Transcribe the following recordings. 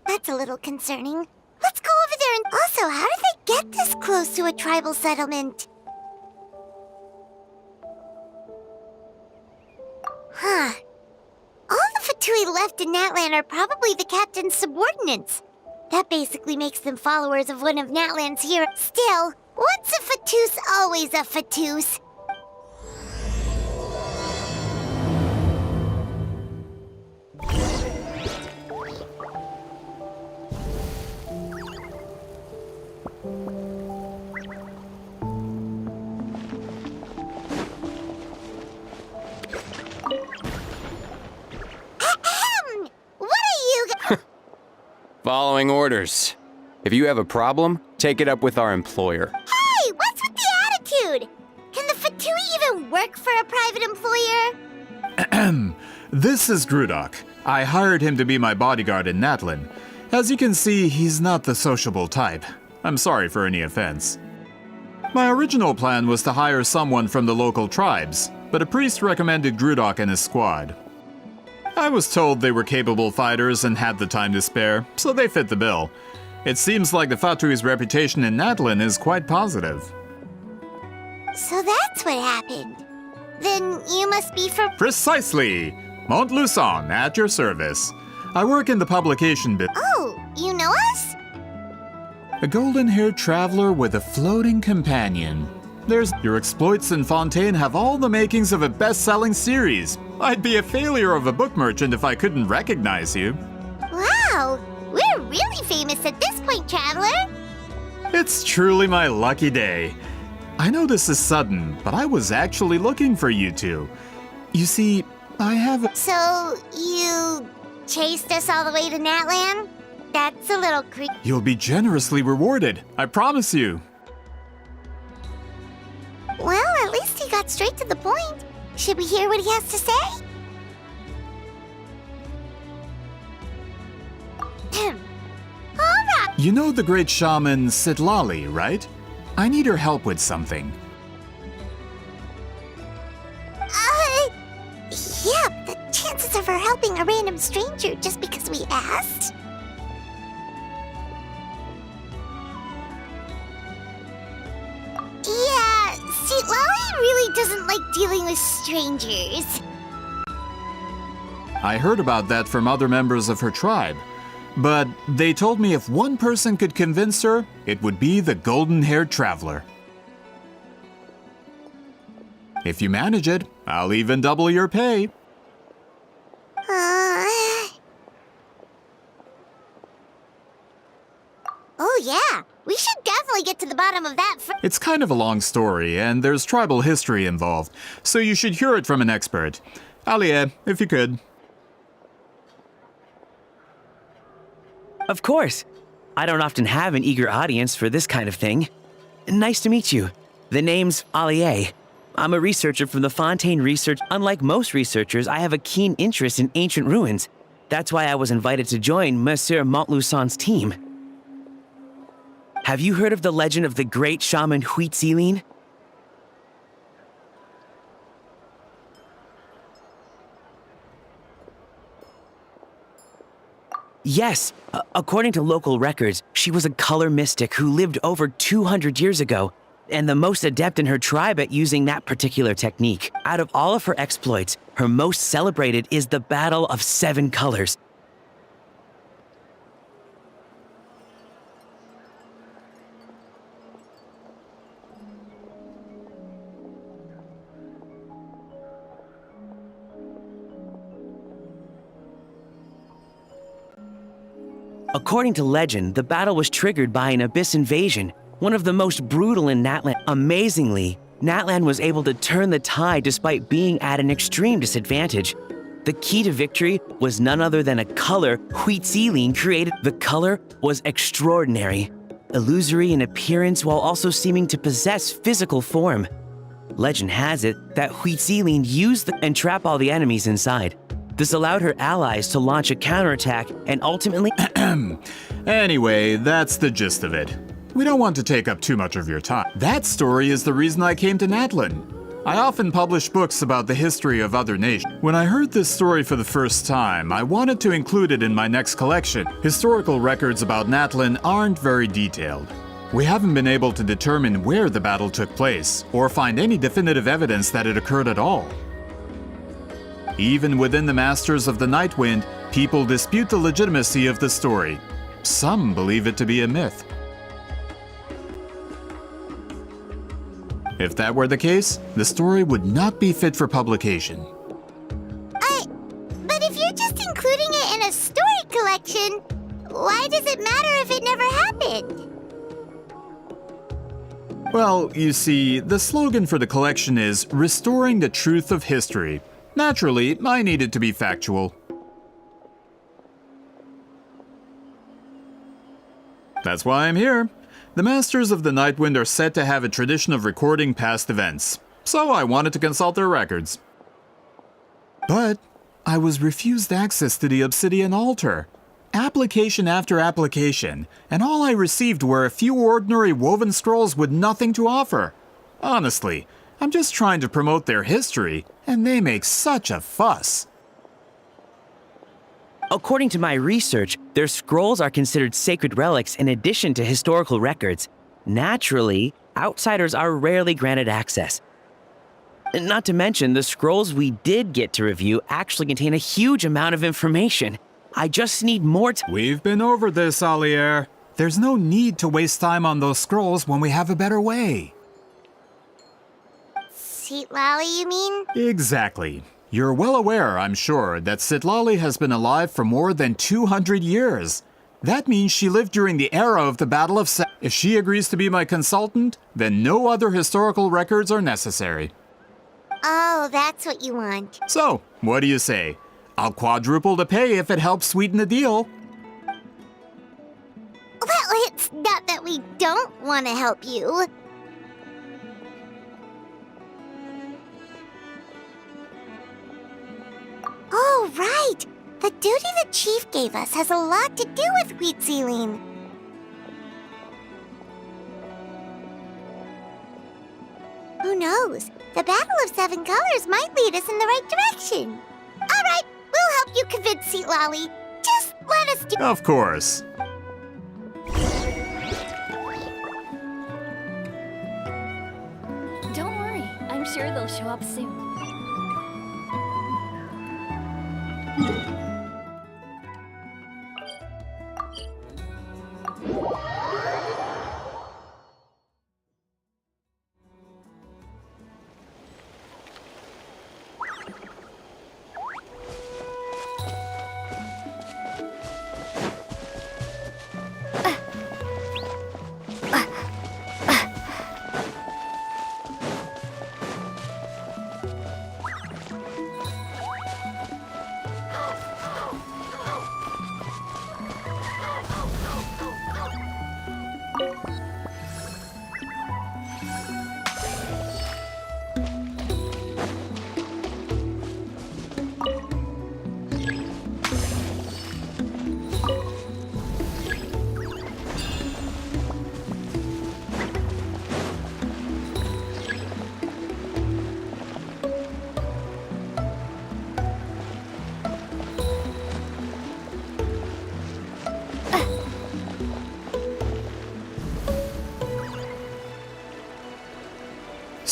That's a little concerning. Let's go over there and... Also, how did they get this close to a tribal settlement? Huh. All the Fatui left in Natlan are probably the captain's subordinates. That basically makes them followers of one of Natlan's heroes. Still, once a Fatus, always a Fatus. Following orders. If you have a problem, take it up with our employer. Hey, what's with the attitude? Can the Fatui even work for a private employer? This is Grudok. I hired him to be my bodyguard in Natlan. As you can see, he's not the sociable type. I'm sorry for any offense. My original plan was to hire someone from the local tribes, but a priest recommended Grudok and his squad. I was told they were capable fighters and had the time to spare, so they fit the bill. It seems like the Fatui's reputation in Natlan is quite positive. So that's what happened. Then you must be from... Precisely! Montluçon, at your service. I work in the publication bit. Oh, you know us? A golden-haired traveler with a floating companion. Your exploits in Fontaine have all the makings of a best-selling series. I'd be a failure of a book merchant if I couldn't recognize you. Wow, we're really famous at this point, traveler. It's truly my lucky day. I know this is sudden, but I was actually looking for you two. You see, I have... So, you chased us all the way to Natlan? That's a little creepy. You'll be generously rewarded, I promise you. Well, at least he got straight to the point. Should we hear what he has to say? Alright. You know the great shaman Sitlali, right? I need her help with something. Yeah, the chances of her helping a random stranger just because we asked? Yeah, Sitlali really doesn't like dealing with strangers. I heard about that from other members of her tribe. But they told me if one person could convince her, it would be the golden-haired traveler. If you manage it, I'll even double your pay. Oh yeah, we should definitely get to the bottom of that first. It's kind of a long story, and there's tribal history involved, so you should hear it from an expert. Alie, if you could. Of course. I don't often have an eager audience for this kind of thing. Nice to meet you. The name's Alie. I'm a researcher from the Fontaine Research. Unlike most researchers, I have a keen interest in ancient ruins. That's why I was invited to join Monsieur Montluçon's team. Have you heard of the legend of the great shaman Huitzilin? Yes, according to local records, she was a color mystic who lived over 200 years ago, and the most adept in her tribe at using that particular technique. Out of all of her exploits, her most celebrated is the Battle of 7 Colors. According to legend, the battle was triggered by an abyss invasion, one of the most brutal in Natlan. Amazingly, Natlan was able to turn the tide despite being at an extreme disadvantage. The key to victory was none other than a color Huitziline created. The color was extraordinary, illusory in appearance while also seeming to possess physical form. Legend has it that Huitziline used and trap all the enemies inside. This allowed her allies to launch a counterattack and ultimately Anyway, that's the gist of it. We don't want to take up too much of your time. That story is the reason I came to Natlan. I often publish books about the history of other nations. When I heard this story for the first time, I wanted to include it in my next collection. Historical records about Natlan aren't very detailed. We haven't been able to determine where the battle took place, or find any definitive evidence that it occurred at all. Even within the Masters of the Nightwind, people dispute the legitimacy of the story. Some believe it to be a myth. If that were the case, the story would not be fit for publication. But if you're just including it in a story collection, why does it matter if it never happened? Well, you see, the slogan for the collection is Restoring the Truth of History. Naturally, I need it to be factual. That's why I'm here. The Masters of the Nightwind are said to have a tradition of recording past events, so I wanted to consult their records. But I was refused access to the Obsidian Altar. Application after application, and all I received were a few ordinary woven scrolls with nothing to offer. Honestly, I'm just trying to promote their history, and they make such a fuss. According to my research, their scrolls are considered sacred relics in addition to historical records. Naturally, outsiders are rarely granted access. Not to mention, the scrolls we did get to review actually contain a huge amount of information. I just need more time. We've been over this, Alier. There's no need to waste time on those scrolls when we have a better way. Citlali, you mean? Exactly. You're well aware, I'm sure, that Citlali has been alive for more than 200 years. That means she lived during the era of the Battle of If she agrees to be my consultant, then no other historical records are necessary. Oh, that's what you want. So, what do you say? I'll quadruple the pay if it helps sweeten the deal. Well, it's not that we don't want to help you. Oh, right! The duty the chief gave us has a lot to do with Huitziline. Who knows? The Battle of Seven Colors might lead us in the right direction. All right, we'll help you convince Citlali. Just let us do. Of course. Don't worry, I'm sure they'll show up soon.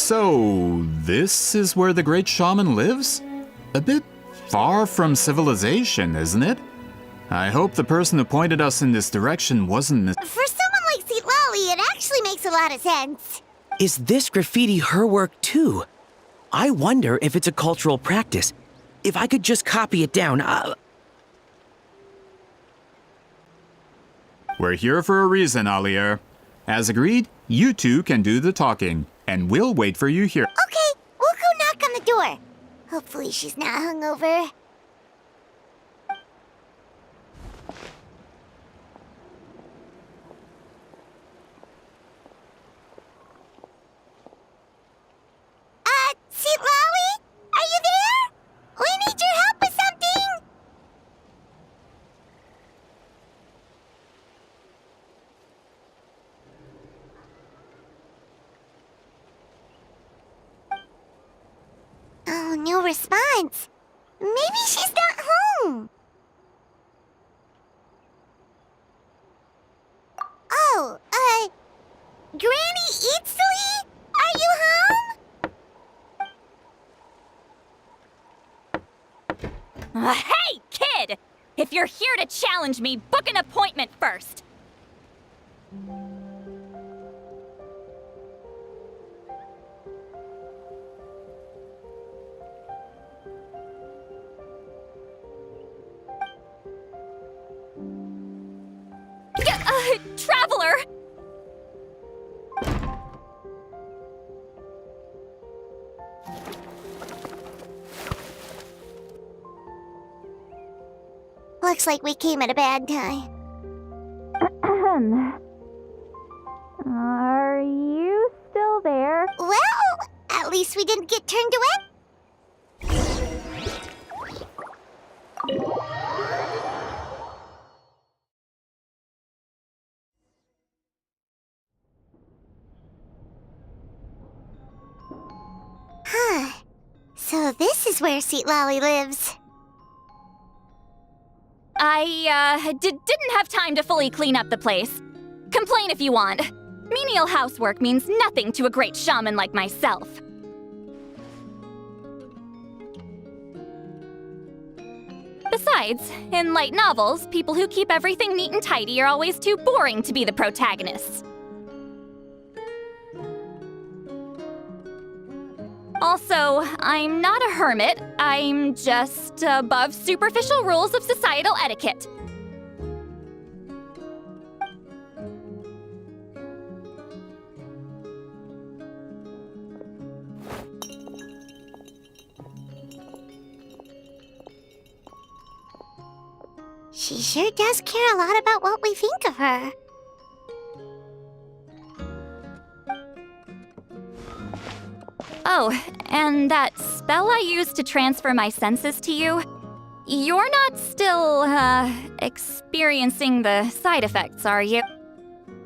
So, this is where the great shaman lives? A bit far from civilization, isn't it? I hope the person who pointed us in this direction wasn't For someone like Citlali, it actually makes a lot of sense. Is this graffiti her work too? I wonder if it's a cultural practice. If I could just copy it down, We're here for a reason, Alier. As agreed, you two can do the talking, and we'll wait for you here. Okay, we'll go knock on the door. Hopefully she's not hungover. Sitlawi? Are you there? We need your help with something! Oh, no response. Maybe she's not home. Oh, Granny Eatsley? Are you home? Hey, kid! If you're here to challenge me, book an appointment first. Traveler! Looks like we came at a bad time. Are you still there? Well, at least we didn't get turned away. Huh. So this is where Sitlawi lives. I didn't have time to fully clean up the place. Complain if you want. Menial housework means nothing to a great shaman like myself. Besides, in light novels, people who keep everything neat and tidy are always too boring to be the protagonists. Also, I'm not a hermit. I'm just above superficial rules of societal etiquette. She sure does care a lot about what we think of her. Oh, and that spell I used to transfer my senses to you, you're not still, experiencing the side effects, are you?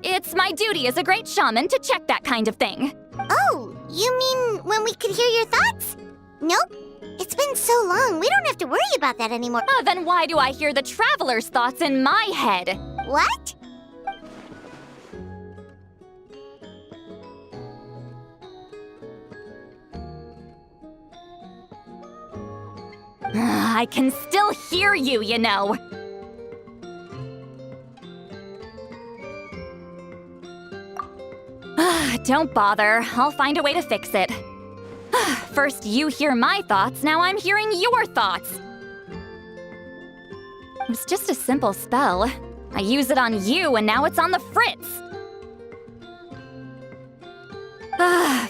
It's my duty as a great shaman to check that kind of thing. Oh, you mean when we could hear your thoughts? Nope. It's been so long, we don't have to worry about that anymore. Then why do I hear the traveler's thoughts in my head? What? I can still hear you, you know. Don't bother. I'll find a way to fix it. First you hear my thoughts, now I'm hearing your thoughts. It was just a simple spell. I use it on you, and now it's on the Fritz.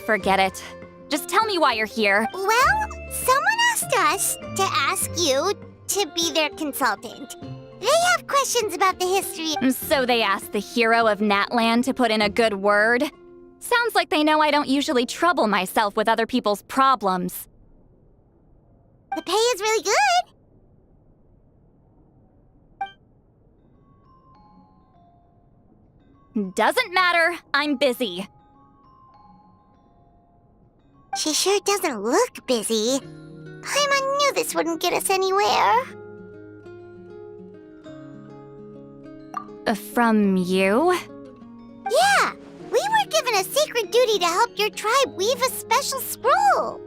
Forget it. Just tell me why you're here. Well, someone asked us to ask you to be their consultant. They have questions about the history. So they asked the hero of Natland to put in a good word? Sounds like they know I don't usually trouble myself with other people's problems. The pay is really good. Doesn't matter, I'm busy. She sure doesn't look busy. Paimon knew this wouldn't get us anywhere. From you? Yeah, we were given a sacred duty to help your tribe weave a special scroll.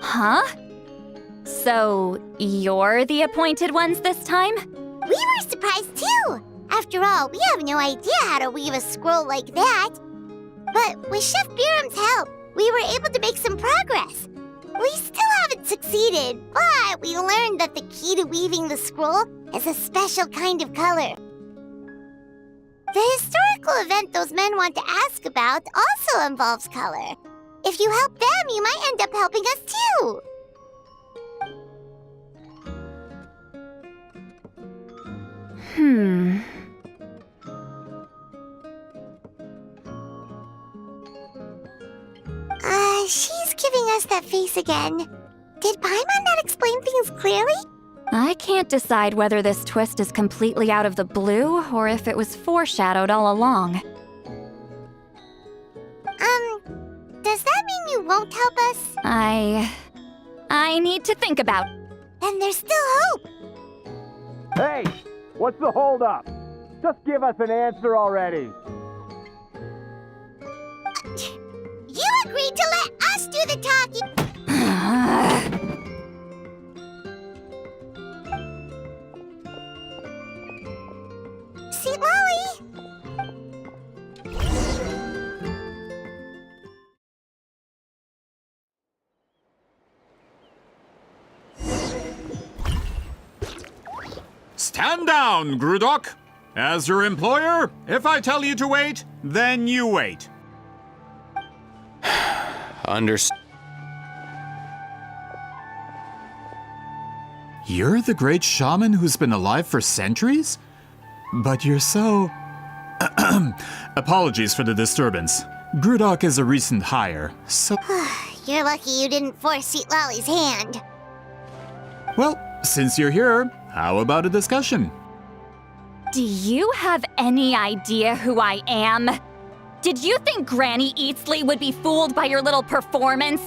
Huh? So, you're the appointed ones this time? We were surprised too. After all, we have no idea how to weave a scroll like that. But with Chef Biram's help, we were able to make some progress. We still haven't succeeded, but we learned that the key to weaving the scroll is a special kind of color. The historical event those men want to ask about also involves color. If you help them, you might end up helping us too. She's giving us that face again. Did Paimon not explain things clearly? I can't decide whether this twist is completely out of the blue or if it was foreshadowed all along. Does that mean you won't help us? I need to think about. Then there's still hope. Hey, what's the holdup? Just give us an answer already. You agreed to let us do the talking. Sweet Lolly! Stand down, Grudok. As your employer, if I tell you to wait, then you wait. You're the great shaman who's been alive for centuries? But you're so... Apologies for the disturbance. Grudok is a recent hire, so... You're lucky you didn't force Sweet Lolly's hand. Well, since you're here, how about a discussion? Do you have any idea who I am? Did you think Granny Eatsley would be fooled by your little performance?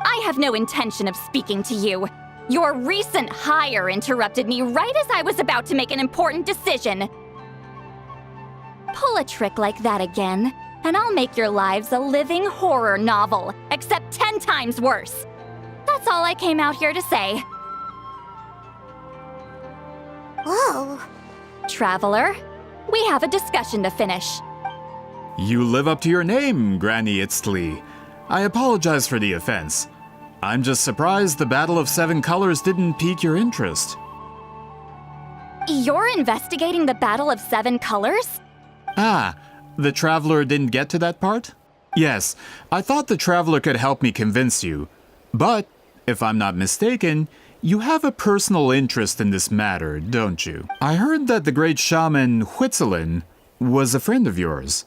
I have no intention of speaking to you. Your recent hire interrupted me right as I was about to make an important decision. Pull a trick like that again, and I'll make your lives a living horror novel, except 10 times worse. That's all I came out here to say. Whoa. Traveler, we have a discussion to finish. You live up to your name, Granny Itztli. I apologize for the offense. I'm just surprised the Battle of Seven Colors didn't pique your interest. You're investigating the Battle of Seven Colors? Ah, the Traveler didn't get to that part? Yes, I thought the Traveler could help me convince you. But, if I'm not mistaken, you have a personal interest in this matter, don't you? I heard that the great shaman Huitzilin was a friend of yours.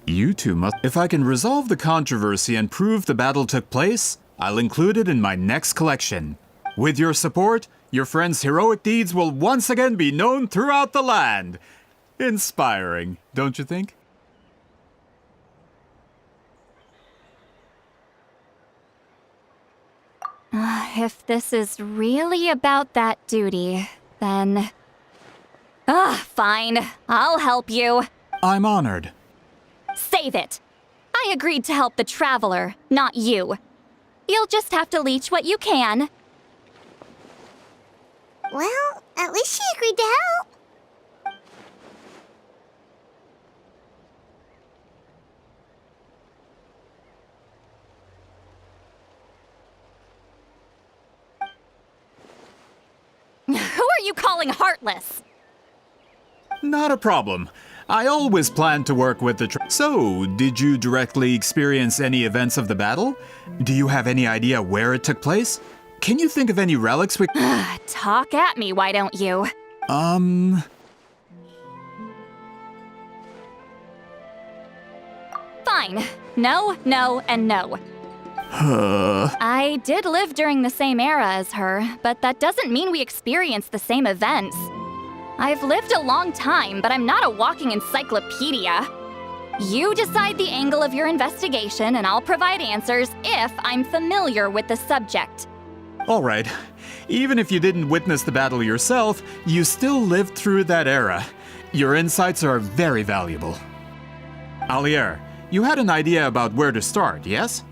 You two must... If I can resolve the controversy and prove the battle took place, I'll include it in my next collection. With your support, your friend's heroic deeds will once again be known throughout the land. Inspiring, don't you think? If this is really about that duty, then... fine. I'll help you. I'm honored. Save it. I agreed to help the Traveler, not you. You'll just have to leech what you can. Well, at least she agreed to help. Who are you calling heartless? Not a problem. I always planned to work with the So, did you directly experience any events of the battle? Do you have any idea where it took place? Can you think of any relics we... Talk at me, why don't you? Fine. No, no, and no. I did live during the same era as her, but that doesn't mean we experienced the same events. I've lived a long time, but I'm not a walking encyclopedia. You decide the angle of your investigation, and I'll provide answers if I'm familiar with the subject. All right. Even if you didn't witness the battle yourself, you still lived through that era. Your insights are very valuable. Alier, you had an idea about where to start, yes?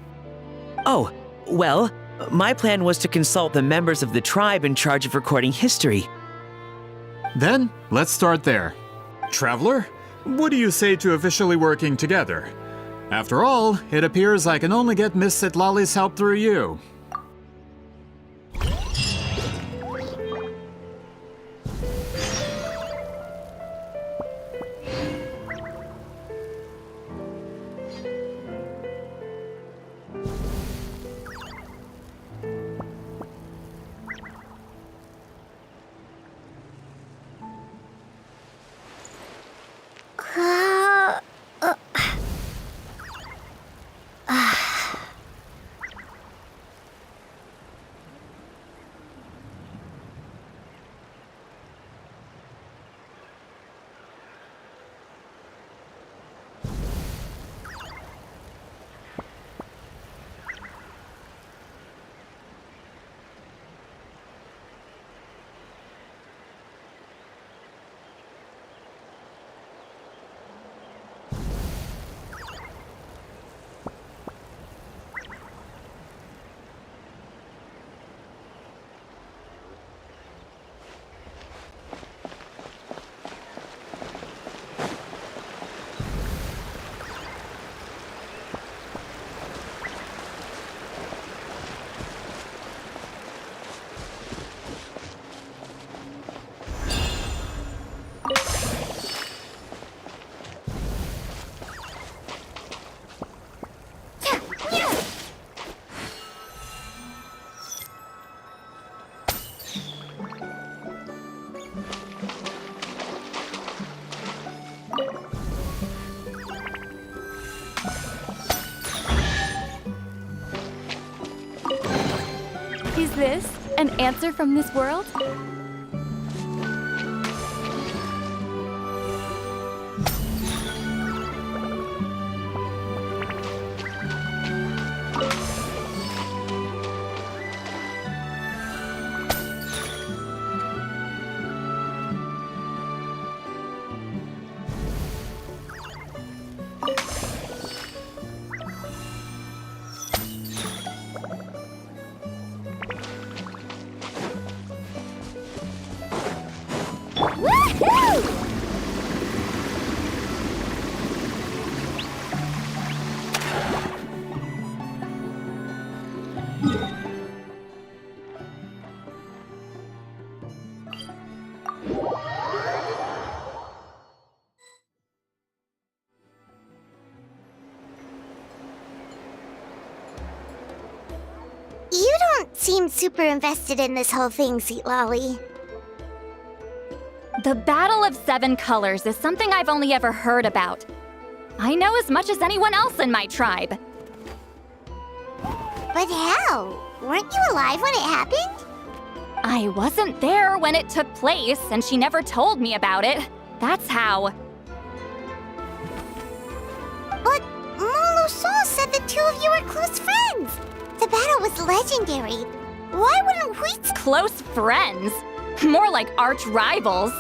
Oh, well, my plan was to consult the members of the tribe in charge of recording history. Then, let's start there. Traveler, what do you say to officially working together? After all, it appears I can only get Miss Sitlali's help through you. this an answer from this world? Woohoo! You don't seem super invested in this whole thing, Sweet Lolly. The Battle of Seven Colors is something I've only ever heard about. I know as much as anyone else in my tribe. But how? Weren't you alive when it happened? I wasn't there when it took place, and she never told me about it. That's how. But Molo-san said the two of you were close friends. The battle was legendary. Why wouldn't we... Close friends? More like arch rivals.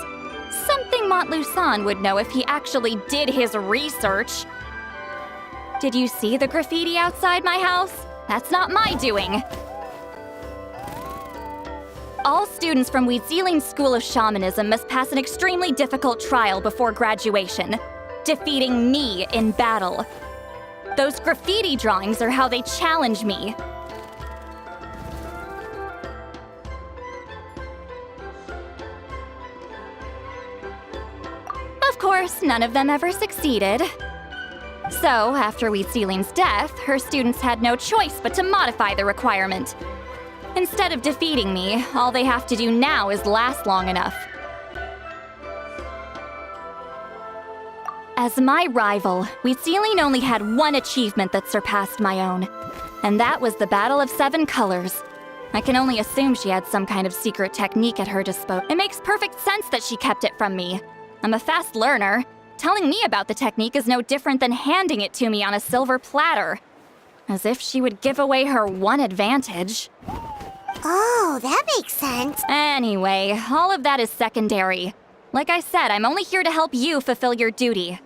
Something Montlusan would know if he actually did his research. Did you see the graffiti outside my house? That's not my doing. All students from Weeziling's School of Shamanism must pass an extremely difficult trial before graduation, defeating me in battle. Those graffiti drawings are how they challenge me. Of course, none of them ever succeeded. So, after Weeziling's death, her students had no choice but to modify the requirement. Instead of defeating me, all they have to do now is last long enough. As my rival, Weeziling only had one achievement that surpassed my own, and that was the Battle of Seven Colors. I can only assume she had some kind of secret technique at her disposal. It makes perfect sense that she kept it from me. I'm a fast learner. Telling me about the technique is no different than handing it to me on a silver platter. As if she would give away her one advantage. Oh, that makes sense. Anyway, all of that is secondary. Like I said, I'm only here to help you fulfill your duty.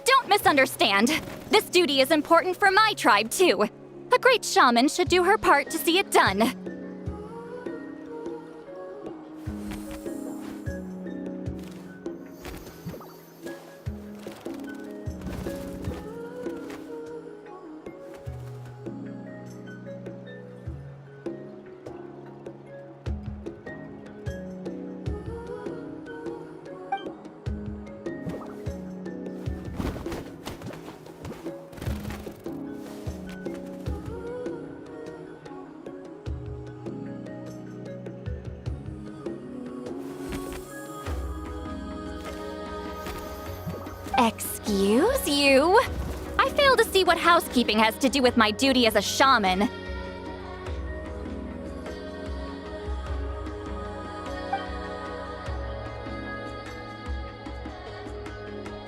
Don't misunderstand. This duty is important for my tribe, too. A great shaman should do her part to see it done. Excuse you? I fail to see what housekeeping has to do with my duty as a shaman.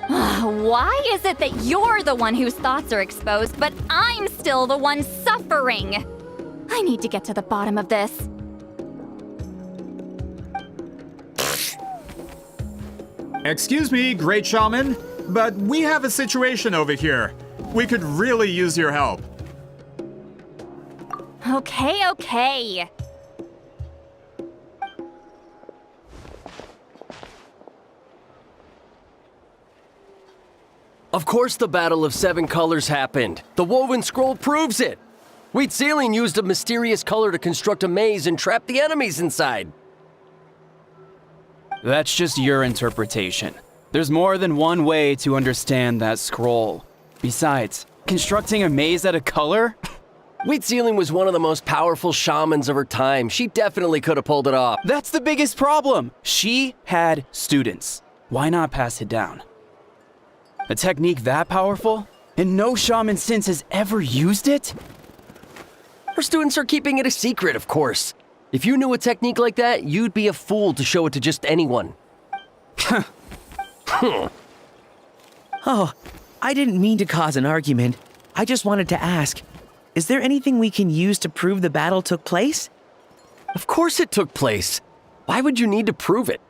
Why is it that you're the one whose thoughts are exposed, but I'm still the one suffering? I need to get to the bottom of this. Excuse me, great shaman, but we have a situation over here. We could really use your help. Okay. Of course the Battle of Seven Colors happened. The woven scroll proves it. Wheat Ceiling used a mysterious color to construct a maze and trap the enemies inside. That's just your interpretation. There's more than one way to understand that scroll. Besides, constructing a maze out of color? Wheat Ceiling was one of the most powerful shamans of her time. She definitely could have pulled it off. That's the biggest problem. She had students. Why not pass it down? A technique that powerful? And no shaman since has ever used it? Her students are keeping it a secret, of course. If you knew a technique like that, you'd be a fool to show it to just anyone. Oh, I didn't mean to cause an argument. I just wanted to ask, is there anything we can use to prove the battle took place? Of course it took place. Why would you need to prove it?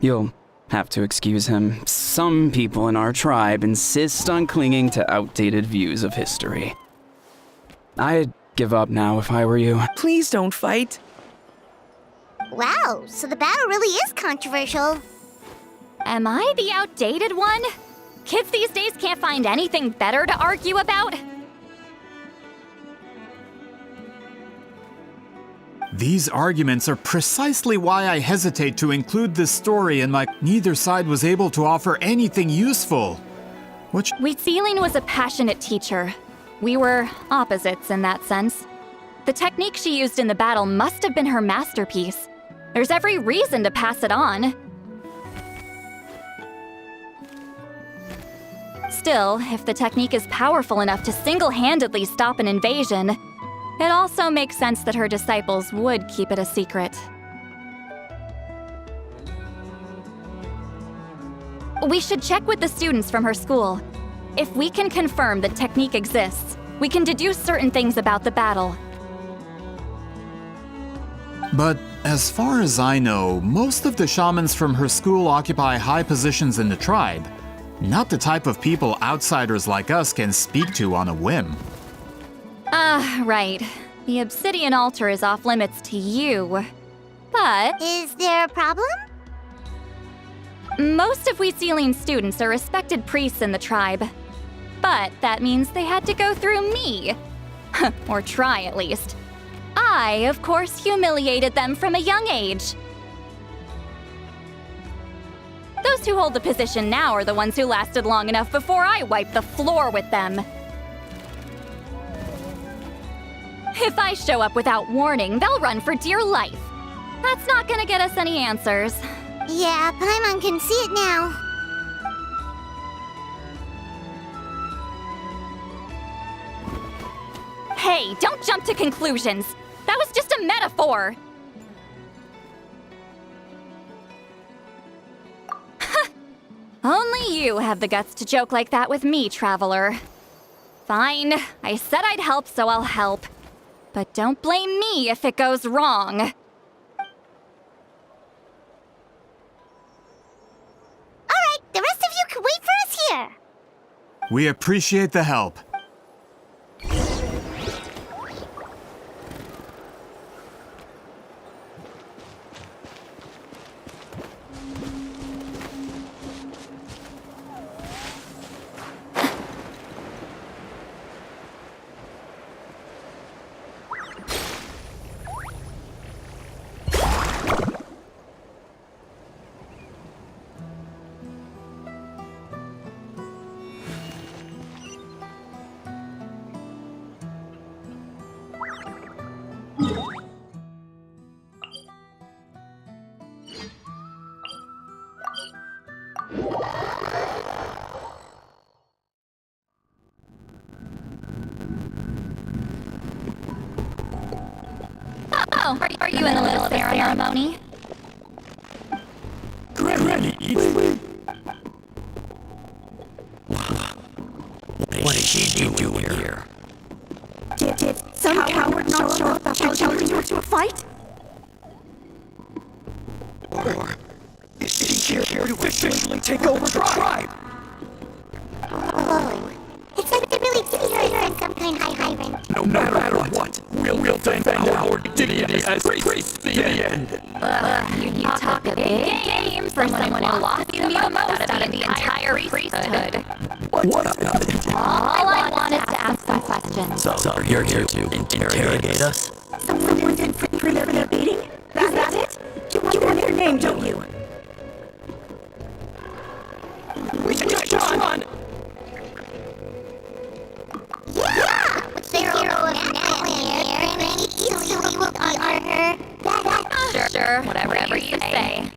You'll have to excuse him. Some people in our tribe insist on clinging to outdated views of history. I'd give up now if I were you. Please don't fight. Wow, so the battle really is controversial. Am I the outdated one? Kids these days can't find anything better to argue about? These arguments are precisely why I hesitate to include this story in my... Neither side was able to offer anything useful. Which... Wheat Ceiling was a passionate teacher. We were opposites in that sense. The technique she used in the battle must have been her masterpiece. There's every reason to pass it on. Still, if the technique is powerful enough to single-handedly stop an invasion, it also makes sense that her disciples would keep it a secret. We should check with the students from her school. If we can confirm the technique exists, we can deduce certain things about the battle. But as far as I know, most of the shamans from her school occupy high positions in the tribe. Not the type of people outsiders like us can speak to on a whim. Right. The obsidian altar is off limits to you. But Is there a problem? most of Wheat Ceiling students are respected priests in the tribe. But that means they had to go through me. Or try, at least. I, of course, humiliated them from a young age. Those who hold the position now are the ones who lasted long enough before I wiped the floor with them. If I show up without warning, they'll run for dear life. That's not gonna get us any answers. Yeah, Paimon can see it now. Hey, don't jump to conclusions. That was just a metaphor. Only you have the guts to joke like that with me, Traveler. Fine, I said I'd help, so I'll help. But don't blame me if it goes wrong. Alright, the rest of you can wait for us here. We appreciate the help. Oh, are you in the middle of a ceremony? What is she doing here? Did some coward not show up after telling you to fight? Or is she here to officially take over tribe? Oh, it's like they're really serious in some kind of tyrant. No matter what, we'll defend our dignity as priests to the end. You talk a big game from someone who lost the most out of the entire priesthood. What about it? All I want is to ask some questions. So you're here to interrogate us? Someone's in for their beating? Is that it? You want their name, don't you? We can just run! Yeah! With the hero of Natlan here, and he easily will honor her. Sure, whatever you say.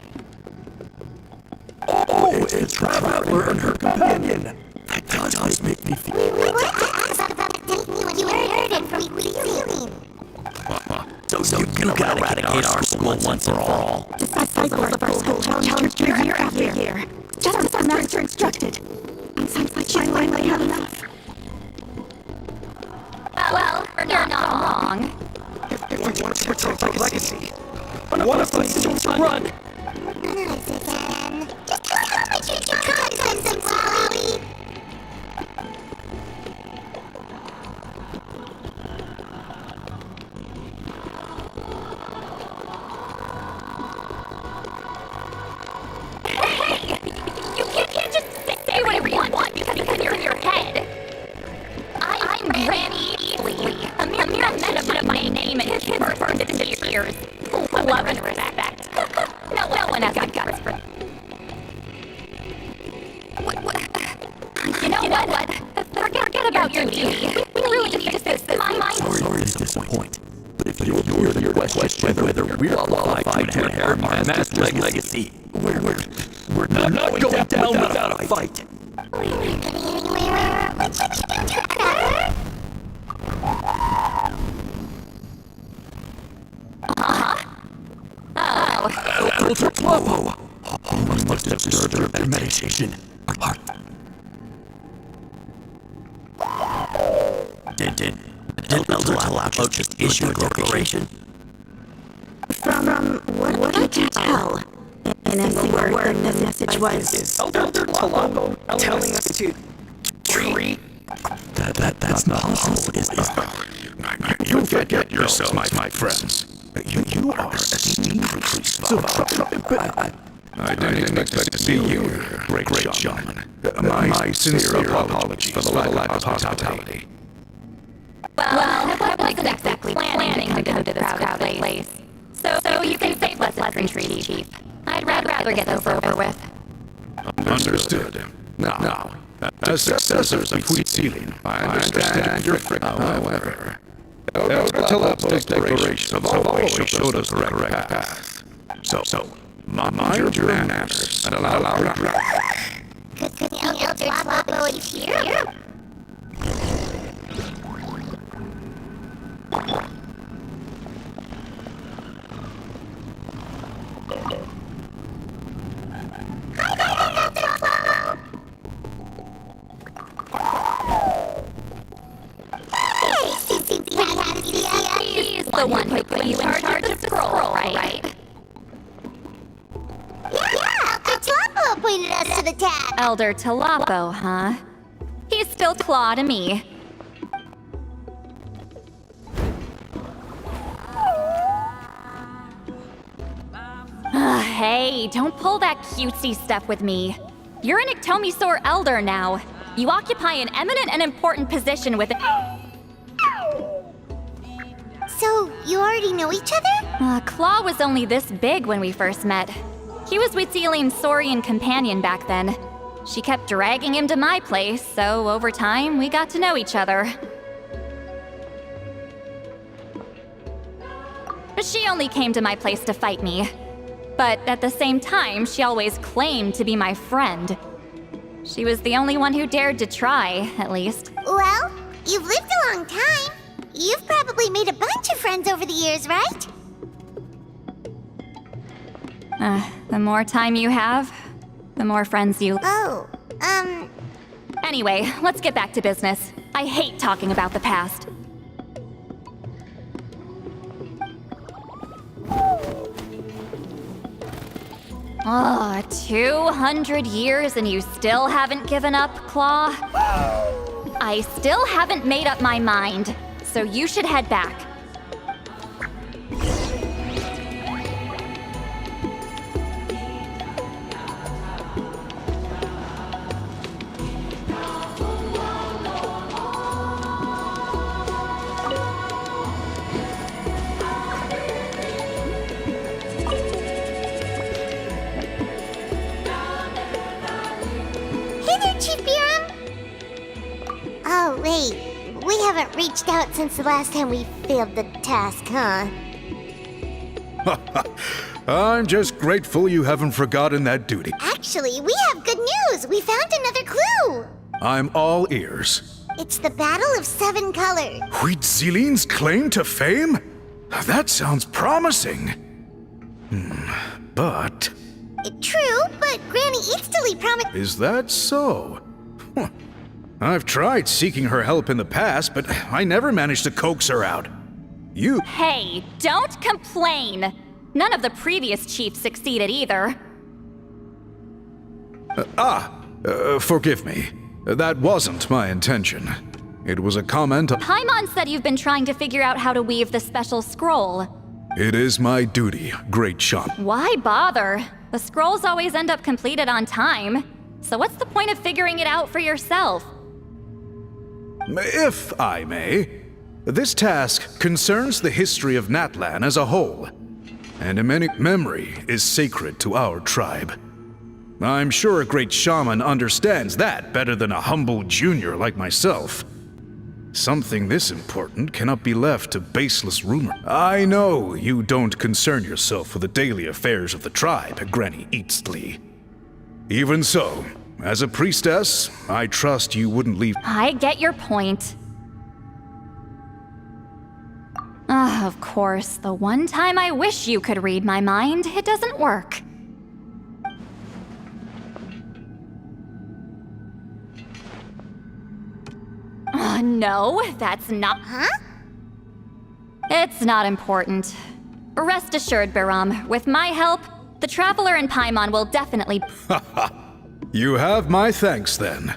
Oh, it's Traveler and her companion. That does make me feel... We were asked about the thing you inherited from Ceiling. So you can eradicate our school once and for all. Disciples of our school challenged year after year. Just as our master instructed. And sounds like she finally had enough. Well, you're not wrong. If we want to protect our legacy, one of us needs to run. Just try some Sally. You can't just say whatever you want because you're in your head. I'm Granny Easley, a mere mention of my name and his burned into your ears. Love and respect. No one has got guts for... You know what? Forget about your duty. We really need to fix this. Sorry to disappoint, but if you're the question whether we're qualified to inherit our master's legacy, we're not going down without a fight. Elder Clovo! He must have disturbed their meditation. Did Elder Clovo just issue a declaration? From what I can tell, in every word the message was... Is Elder Clovo telling us to treat? That's not possible, is it? You forget yourself, my friends. You are esteemed priests. I didn't expect to see you here, great shaman. My sincere apologies for the lack of hospitality. Well, I wasn't exactly planning to go to this crowded place. So you can say pleasant treaty, Chief. I'd rather get this over with. Understood. Now, as successors of Sweet Ceiling, I understand your trick. However, Elder Telepo's declaration of always showed us the correct path. So, mind your manners and allow her to drive. Could Elder Clovo is here? He's the one who put you in charge of the scroll, right? Yeah, Elder Clovo pointed us to the tab. Elder Talapo, huh? He's still Claw to me. Hey, don't pull that cutesy stuff with me. You're an Iktomisaur Elder now. You occupy an eminent and important position with it. So, you already know each other? Claw was only this big when we first met. He was with Celine's Saurian companion back then. She kept dragging him to my place, so over time, we got to know each other. She only came to my place to fight me. But at the same time, she always claimed to be my friend. She was the only one who dared to try, at least. Well, you've lived a long time. You've probably made a bunch of friends over the years, right? The more time you have, the more friends you... Oh, Anyway, let's get back to business. I hate talking about the past. Oh, 200 years and you still haven't given up, Claw? I still haven't made up my mind, so you should head back. Oh, wait. We haven't reached out since the last time we failed the task, huh? I'm just grateful you haven't forgotten that duty. Actually, we have good news! We found another clue! I'm all ears. It's the Battle of Seven Colors. Huitzilin's claim to fame? That sounds promising. But... True, but Granny Easterly promised... Is that so? I've tried seeking her help in the past, but I never managed to coax her out. You... Hey, don't complain! None of the previous chiefs succeeded either. Forgive me. That wasn't my intention. It was a comment... Paimon said you've been trying to figure out how to weave the special scroll. It is my duty, Great Shaman. Why bother? The scrolls always end up completed on time. So what's the point of figuring it out for yourself? If I may, this task concerns the history of Natlan as a whole, and memory is sacred to our tribe. I'm sure a great shaman understands that better than a humble junior like myself. Something this important cannot be left to baseless rumor. I know you don't concern yourself with the daily affairs of the tribe, Granny Easterly. Even so, as a priestess, I trust you wouldn't leave... I get your point. Of course, the one time I wish you could read my mind, it doesn't work. No, that's not... Huh? It's not important. Rest assured, Biram, with my help, the Traveler and Paimon will definitely... You have my thanks, then.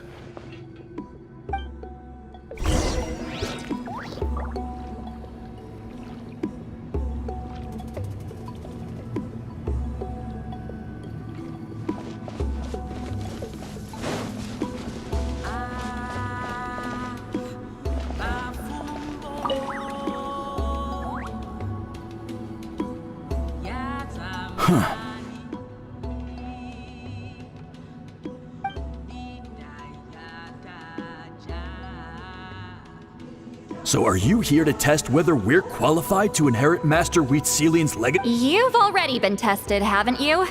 So are you here to test whether we're qualified to inherit Master Huitzilin's legacy? You've already been tested, haven't you?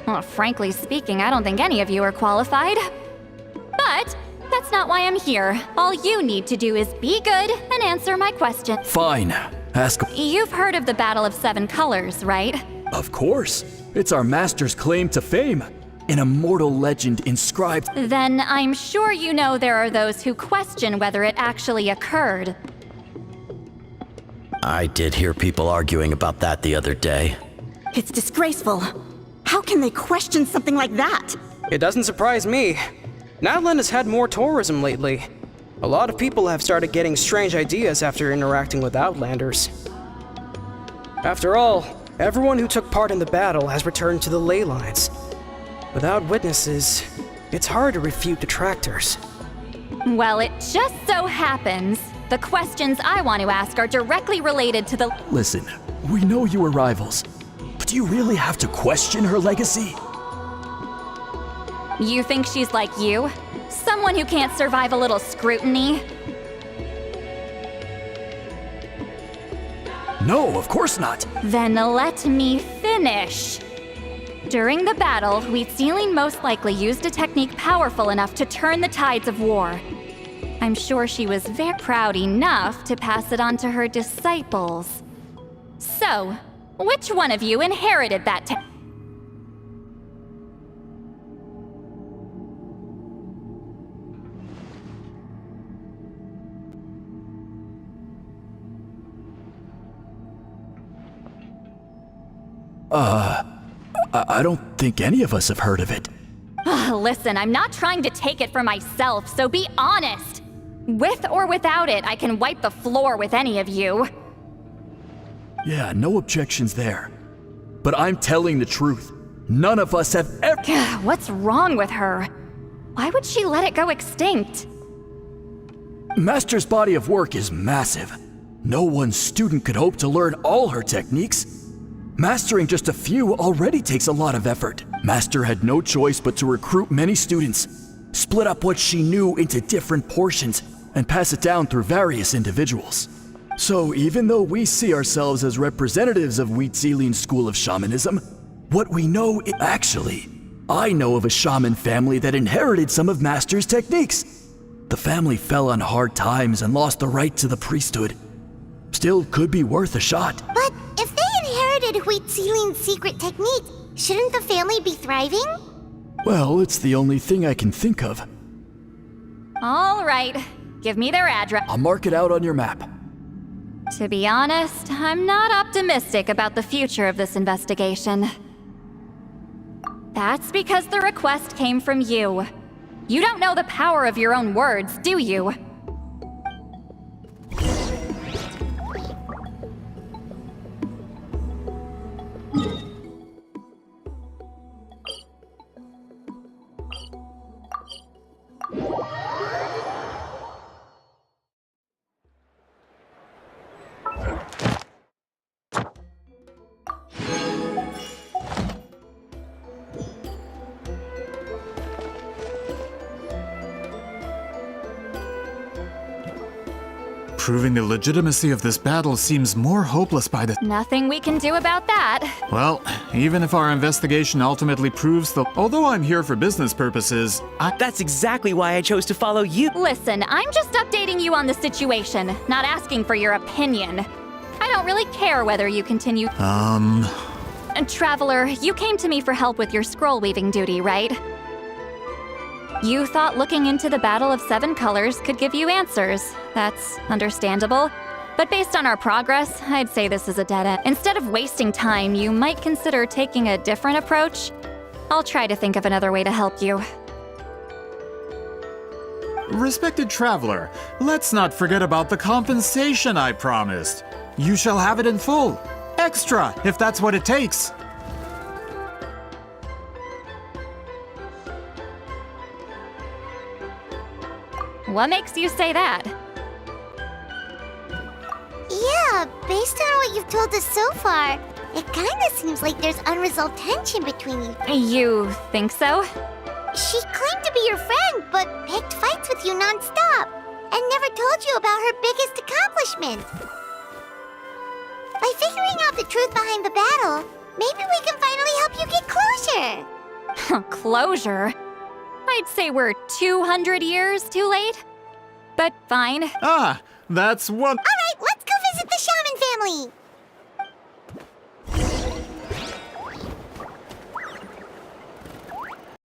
Well, frankly speaking, I don't think any of you are qualified. But that's not why I'm here. All you need to do is be good and answer my question. Fine. Ask. You've heard of the Battle of Seven Colors, right? Of course. It's our master's claim to fame. An immortal legend inscribed. Then I'm sure you know there are those who question whether it actually occurred. I did hear people arguing about that the other day. It's disgraceful. How can they question something like that? It doesn't surprise me. Natlan has had more tourism lately. A lot of people have started getting strange ideas after interacting with Outlanders. After all, everyone who took part in the battle has returned to the ley lines. Without witnesses, it's hard to refute detractors. Well, it just so happens the questions I want to ask are directly related to the... Listen, we know you were rivals, but do you really have to question her legacy? You think she's like you? Someone who can't survive a little scrutiny? No, of course not. Then let me finish. During the battle, Huitzilin most likely used a technique powerful enough to turn the tides of war. I'm sure she was very proud enough to pass it on to her disciples. So, which one of you inherited that I don't think any of us have heard of it. Listen, I'm not trying to take it for myself, so be honest. With or without it, I can wipe the floor with any of you. Yeah, no objections there. But I'm telling the truth. None of us have ever— What's wrong with her? Why would she let it go extinct? Master's body of work is massive. No one student could hope to learn all her techniques. Mastering just a few already takes a lot of effort. Master had no choice but to recruit many students, split up what she knew into different portions, and pass it down through various individuals. So even though we see ourselves as representatives of Wheatzilian's school of shamanism, what we know actually, I know of a shaman family that inherited some of Master's techniques. The family fell on hard times and lost the right to the priesthood. Still could be worth a shot. But if they inherited Wheatzilian's secret technique, shouldn't the family be thriving? Well, it's the only thing I can think of. All right, give me their address. I'll mark it out on your map. To be honest, I'm not optimistic about the future of this investigation. That's because the request came from you. You don't know the power of your own words, do you? Proving the legitimacy of this battle seems more hopeless by the— Nothing we can do about that. Well, even if our investigation ultimately proves the— Although I'm here for business purposes, That's exactly why I chose to follow you. Listen, I'm just updating you on the situation, not asking for your opinion. I don't really care whether you continue. And Traveler, you came to me for help with your scroll weaving duty, right? You thought looking into the Battle of Seven Colors could give you answers. That's understandable. But based on our progress, I'd say this is a dead end. Instead of wasting time, you might consider taking a different approach. I'll try to think of another way to help you. Respected traveler, let's not forget about the compensation I promised. You shall have it in full. Extra, if that's what it takes. What makes you say that? Yeah, based on what you've told us so far, it kinda seems like there's unresolved tension between you. You think so? She claimed to be your friend, but picked fights with you non-stop, and never told you about her biggest accomplishment. By figuring out the truth behind the battle, maybe we can finally help you get closure. Closure? I'd say we're 200 years too late. But fine. That's one— Alright, let's go visit the shaman family!